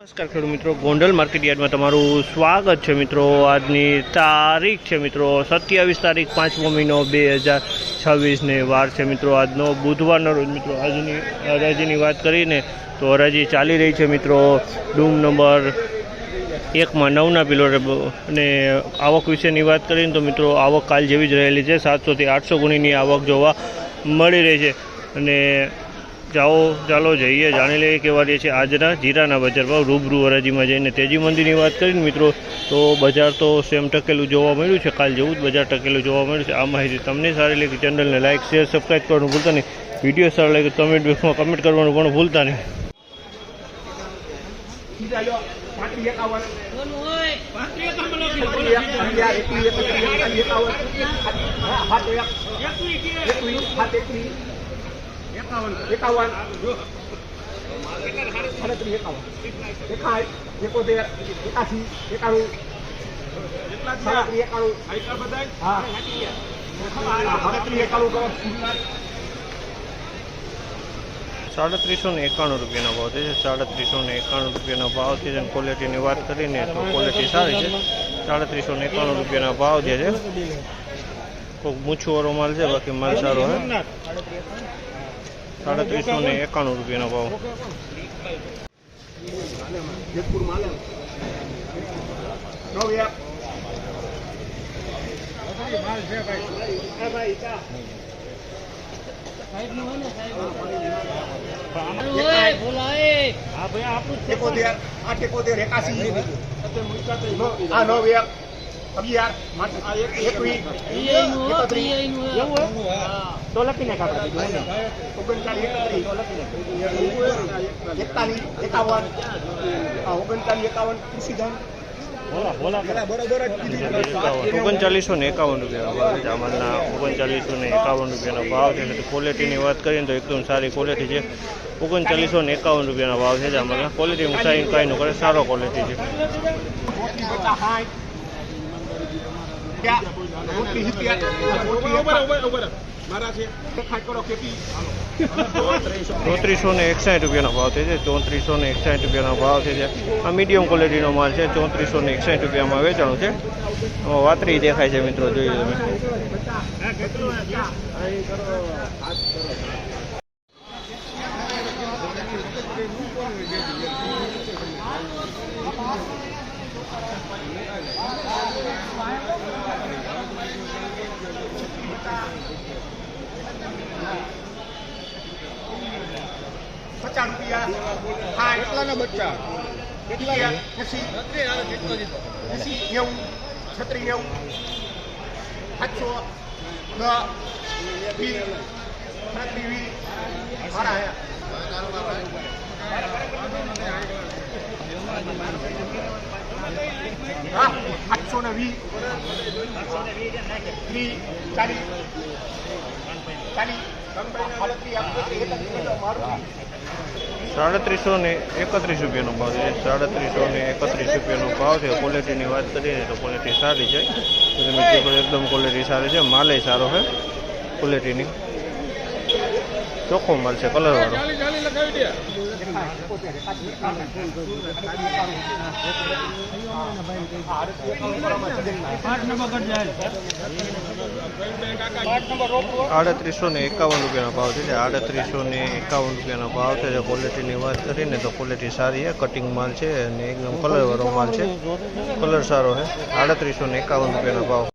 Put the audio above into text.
નમસ્કાર ખેડૂત મિત્રો, ગોંડલ માર્કેટ યાર્ડમાં તમારું સ્વાગત છે મિત્રો। આજની તારીખ છે મિત્રો 27 તારીખ 5મો મહિનો 2026 વાર છે મિત્રો। આજનો બુધવારનો રોજ મિત્રો આજની હરાજીની વાત કરીને તો હરાજી ચાલી રહી છે મિત્રો। ડૂમ નંબર 1માં 9ના પિલોર અને આવક વિશેની વાત કરીને તો મિત્રો આવક કાલ જેવી જ રહેલી છે। 700 થી 800 ગુણીની આવક જોવા મળી રહી છે। અને ચાલો જઈએ જાણી લઈએ કેવા રહે છે આજના જીરાના બજાર ભાવ। રૂબરૂ હરાજીમાં જઈને તેજી મંદીની વાત કરીને મિત્રો તો બજાર તો સેમ ટકેલું જોવા મળ્યું છે, કાલ જેવું જ બજાર ટકેલું જોવા મળ્યું છે। આ માહિતી તમને સારી લાગી ચેનલને લાઇક શેર સબસ્ક્રાઈબ કરવાનું ભૂલતા નહીં। વિડીયો સારો લાગે કમેન્ટ બોક્સમાં કમેન્ટ કરવાનું પણ ભૂલતા નહીં। एकावन एकासी एकाणु ₹391 ભાવ છે। ₹391 ભાવ છે। ક્વોલિટીની વાત કરીને તો ક્વોલિટી સારી છે। ₹391 ભાવ જે છે કોઈ મૂછવાળો માલ છે, બાકી માલ સારો છે। ₹391 ભાવ। જેતपुर माल तो लकी ने कापड़ा 39 51 कृषि धन बोला बराबर ₹3991 ભાવ છે। જામલના ₹3991 ભાવ છે। ક્વોલિટીની વાત કરીએ તો એકદમ સારી ક્વોલિટી છે। ₹3991 ભાવ છે। જામલના ક્વોલિટી સારી કાંઈ ન કરે, સારો ક્વોલિટી છે। ₹3461 ભાવ છે। ₹3461 ભાવ છે। આ મીડિયમ ક્વોલિટીનો માલ છે। ₹3461 વેચાણું છે। વાતરી દેખાય છે મિત્રો, જોઈ તમે। ₹50 હા એટલાના બચ્ચા કેટલા 80 90 36 700 10 મારા હે હા 820 ₹331 ભાવ છે। ₹331 ભાવ છે। ક્વોલિટીની વાત કરીએ તો ક્વોલિટી સારી છે। એકદમ ક્વોલિટી સારી છે, માલે સારો છે। ક્વોલિટીની ચોખ્ખો માલ છે, કલરવાળો। ₹351 ભાવ છે। ₹351 ભાવ છે। ક્વોલિટીની વાત કરીને તો ક્વોલિટી સારી છે, કટિંગ માલ છે અને એકદમ કલરવાળો માલ છે, કલર સારો છે। ₹351 ભાવ।